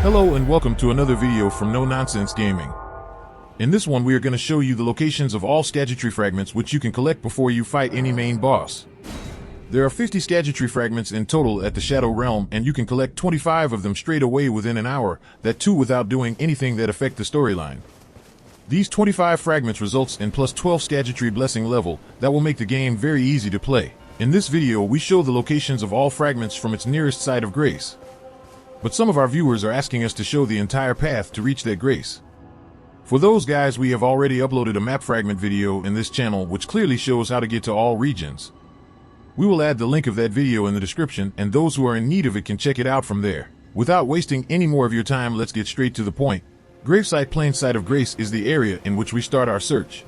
Hello and welcome to another video from No Nonsense Gaming. In this one we are going to show you the locations of all Scadutree Fragments which you can collect before you fight any main boss. There are 50 Scadutree Fragments in total at the Shadow Realm, and you can collect 25 of them straight away within an hour, that too without doing anything that affect the storyline. These 25 fragments results in plus 12 Scadutree Blessing level that will make the game very easy to play. In this video we show the locations of all fragments from its nearest site of grace. But some of our viewers are asking us to show the entire path to reach that grace. For those guys, we have already uploaded a map fragment video in this channel which clearly shows how to get to all regions. We will add the link of that video in the description, and those who are in need of it can check it out from there. Without wasting any more of your time, let's get straight to the point. Gravesite Plain Site of Grace is the area in which we start our search.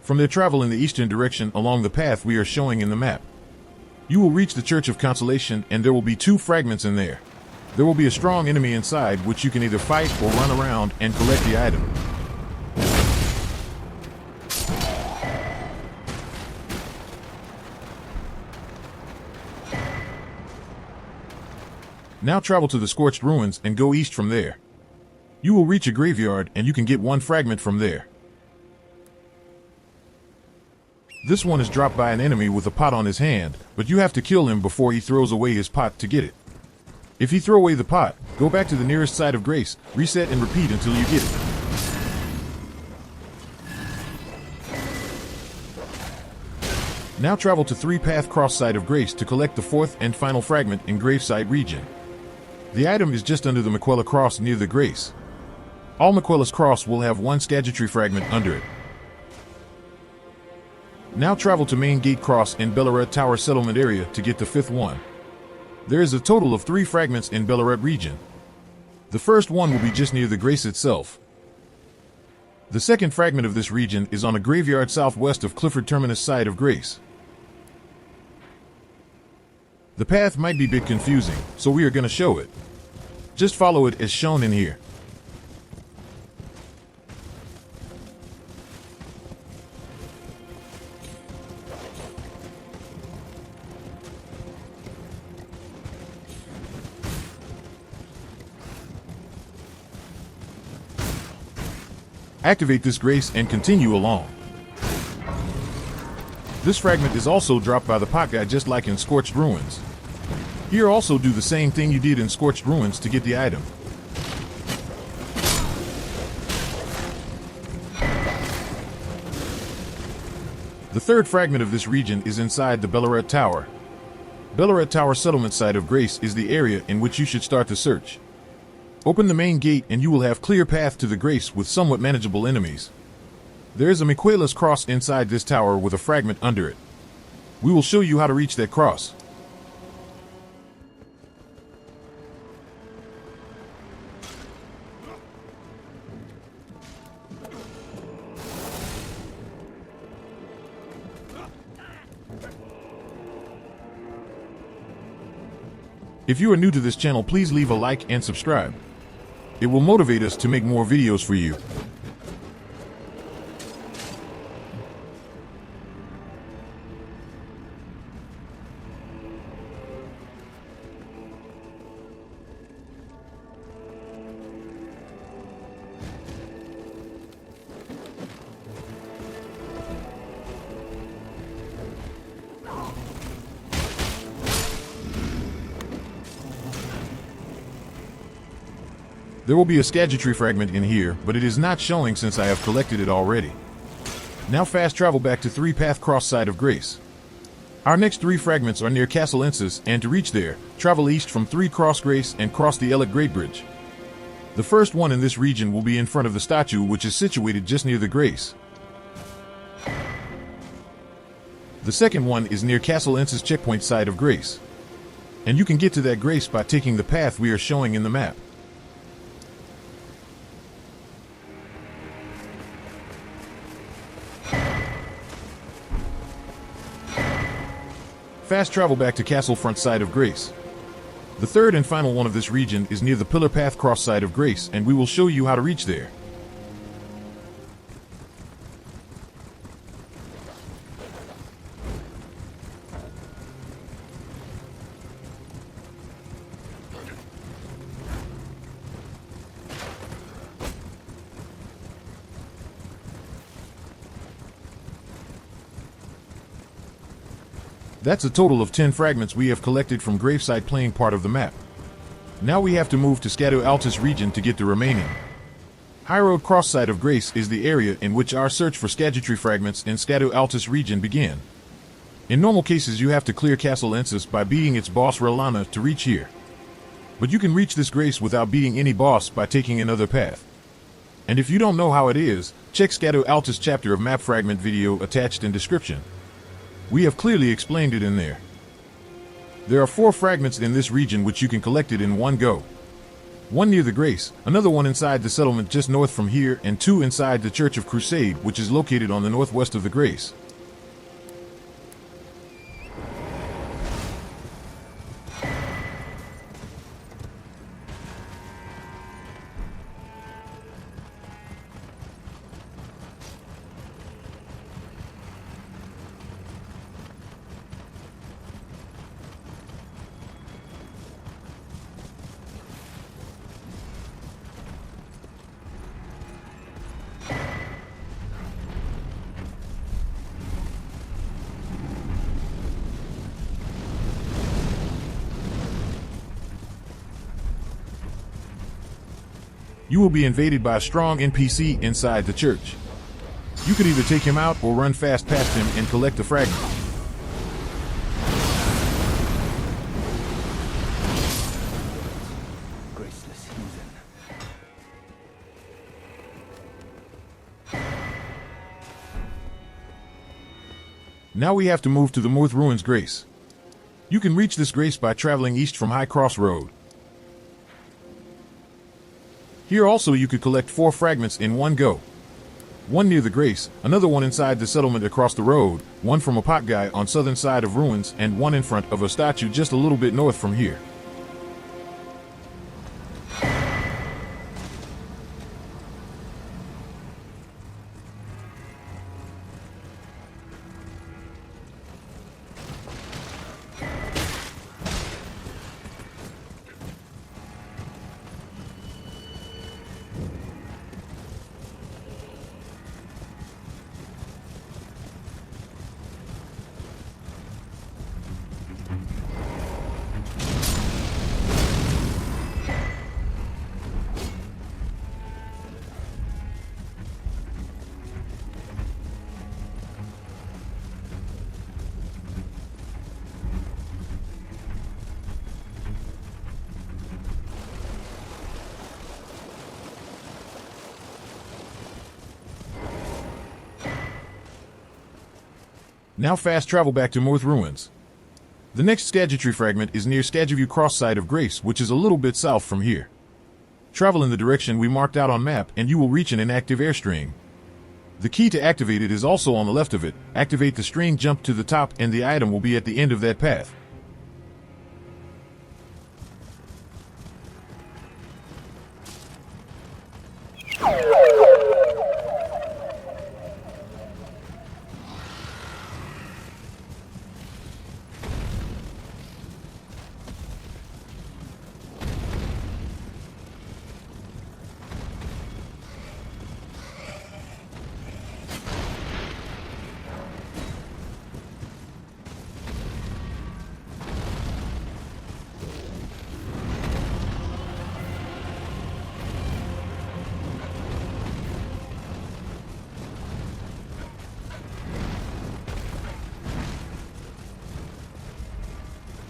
From there, travel in the eastern direction along the path we are showing in the map. You will reach the Church of Consolation, and there will be 2 fragments in there. There will be a strong enemy inside which you can either fight or run around and collect the item. Now travel to the Scorched Ruins and go east from there. You will reach a graveyard and you can get 1 fragment from there. This one is dropped by an enemy with a pot on his hand, but you have to kill him before he throws away his pot to get it. If you throw away the pot, go back to the nearest site of grace, reset and repeat until you get it. Now travel to 3 Path Cross Site of Grace to collect the 4th and final fragment in Gravesite region. The item is just under the Miquella Cross near the grace. All Miquella's Cross will have 1 Scadutree fragment under it. Now travel to Main Gate Cross in Belarut Tower Settlement area to get the 5th one. There is a total of 3 fragments in Belarut region. The first one will be just near the grace itself. The second fragment of this region is on a graveyard southwest of Clifford Terminus site of grace. The path might be a bit confusing, so we are going to show it. Just follow it as shown in here. Activate this grace and continue along. This fragment is also dropped by the pot guy just like in Scorched Ruins. Here also do the same thing you did in Scorched Ruins to get the item. The third fragment of this region is inside the Belarut Tower. Belarut Tower Settlement Site of Grace is the area in which you should start the search. Open the main gate and you will have clear path to the grace with somewhat manageable enemies. There is a Miquella's Cross inside this tower with a fragment under it. We will show you how to reach that cross. If you are new to this channel, please leave a like and subscribe. It will motivate us to make more videos for you. There will be a Scadutree fragment in here, but it is not showing since I have collected it already. Now fast travel back to 3 Path Cross Site of Grace. Our next 3 fragments are near Castle Ensis, and to reach there, travel east from 3 Cross Grace and cross the Elec Great Bridge. The first one in this region will be in front of the statue which is situated just near the grace. The second one is near Castle Ensis Checkpoint Site of Grace. And you can get to that grace by taking the path we are showing in the map. Fast travel back to Castle Front Site of Grace. The third and final one of this region is near the Pillar Path Cross Site of Grace, and we will show you how to reach there. That's a total of 10 fragments we have collected from Gravesite playing part of the map. Now we have to move to Scaduview region to get the remaining. Highroad Cross-Site of Grace is the area in which our search for Scadutree Fragments in Scaduview region began. In normal cases you have to clear Castle Ensis by beating its boss Rauh to reach here. But you can reach this Grace without beating any boss by taking another path. And if you don't know how it is, check Scaduview chapter of map fragment video attached in description. We have clearly explained it in there. There are 4 fragments in this region which you can collect it in one go. One near the Grace, another one inside the settlement just north from here, and 2 inside the Church of Crusade, which is located on the northwest of the Grace. You will be invaded by a strong NPC inside the church. You could either take him out or run fast past him and collect the fragment. Graceless heathen. Now we have to move to the Moorth Ruins Grace. You can reach this Grace by traveling east from High Cross Road. Here also you could collect 4 fragments in one go. One near the Grace, another one inside the settlement across the road, one from a pot guy on southern side of ruins, and one in front of a statue just a little bit north from here. Now fast travel back to Moorth Ruins. The next Scadutree Fragment is near Scaduview Cross-Site of Grace, which is a little bit south from here. Travel in the direction we marked out on map and you will reach an inactive airstream. The key to activate it is also on the left of it. Activate the string, jump to the top, and the item will be at the end of that path.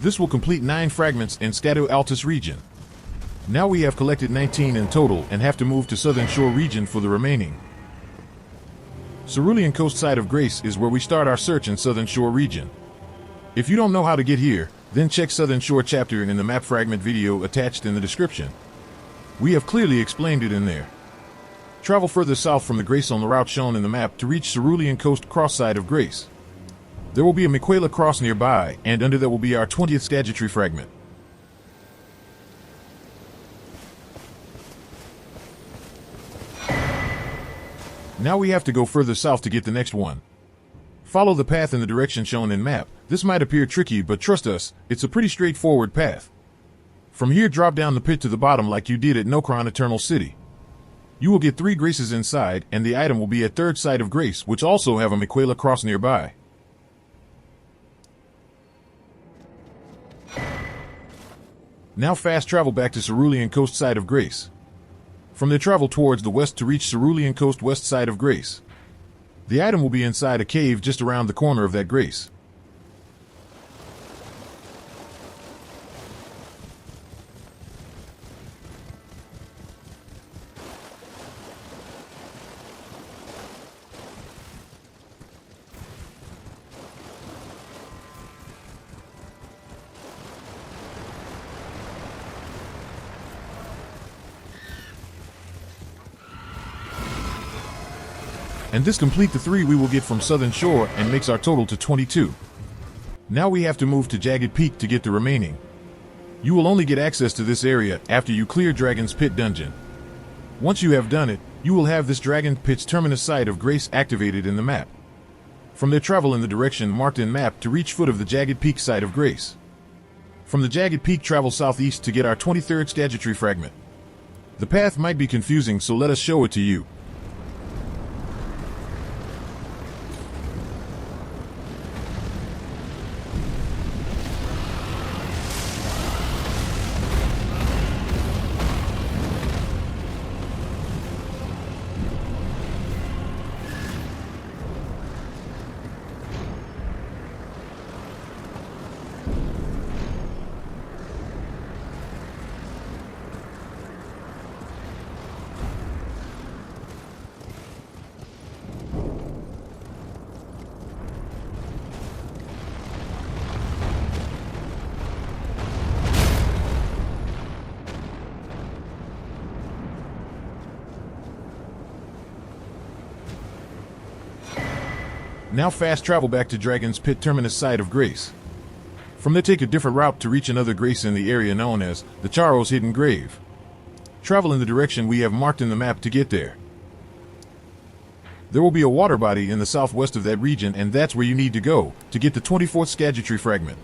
This will complete 9 fragments in Scaduview region. Now we have collected 19 in total and have to move to Southern Shore region for the remaining. Cerulean coast side of Grace is where we start our search in Southern Shore region. If you don't know how to get here, then check Southern Shore chapter in the map fragment video attached in the description. We have clearly explained it in there. Travel further south from the Grace on the route shown in the map to reach Cerulean coast cross side of Grace. There will be a Miquela cross nearby, and under that will be our 20th Scadutree Fragment. Now we have to go further south to get the next one. Follow the path in the direction shown in map. This might appear tricky, but trust us, it's a pretty straightforward path. From here, drop down the pit to the bottom like you did at Nokron Eternal City. You will get 3 Graces inside, and the item will be at third site of Grace, which also have a Miquela cross nearby. Now fast travel back to Cerulean coast side of Grace. From there travel towards the west to reach Cerulean coast west side of Grace. The item will be inside a cave just around the corner of that Grace. And this complete the 3 we will get from Southern Shore and makes our total to 22. Now we have to move to Jagged Peak to get the remaining. You will only get access to this area after you clear Dragon's Pit dungeon. Once you have done it, you will have this Dragon Pit's terminus site of Grace activated in the map. From there travel in the direction marked in map to reach foot of the Jagged Peak site of Grace. From the Jagged Peak travel southeast to get our 23rd Scadutree Fragment. The path might be confusing, so let us show it to you. Now fast travel back to Dragon's Pit terminus site of Grace. From there take a different route to reach another Grace in the area known as the Charo's Hidden Grave. Travel in the direction we have marked in the map to get there. There will be a water body in the southwest of that region, and that's where you need to go to get the 24th Scadutree Fragment.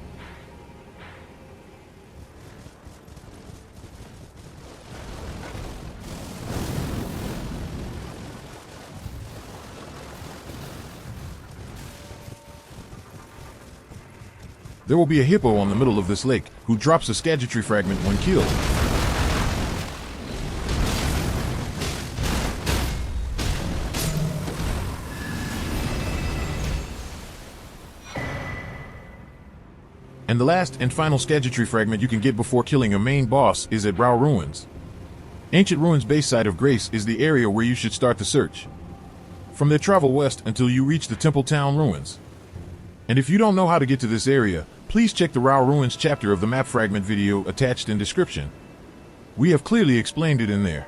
There will be a hippo on the middle of this lake, who drops a Scadutree Fragment when killed. And the last and final Scadutree Fragment you can get before killing a main boss is at Rauh Ruins. Ancient Ruins base side of Grace is the area where you should start the search. From there travel west until you reach the Temple Town Ruins. And if you don't know how to get to this area, please check the Rauh Ruins chapter of the map fragment video attached in description. We have clearly explained it in there.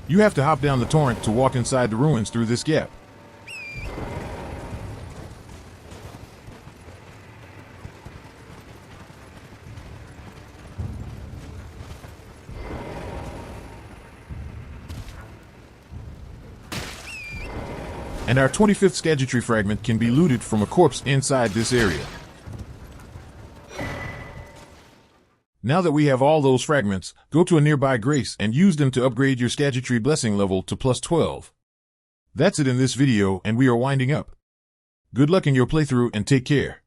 You have to hop down the torrent to walk inside the ruins through this gap. And our 25th Scadutree Fragment can be looted from a corpse inside this area. Now that we have all those fragments, go to a nearby Grace and use them to upgrade your Scadutree blessing level to +12. That's it in this video, and we are winding up. Good luck in your playthrough and take care.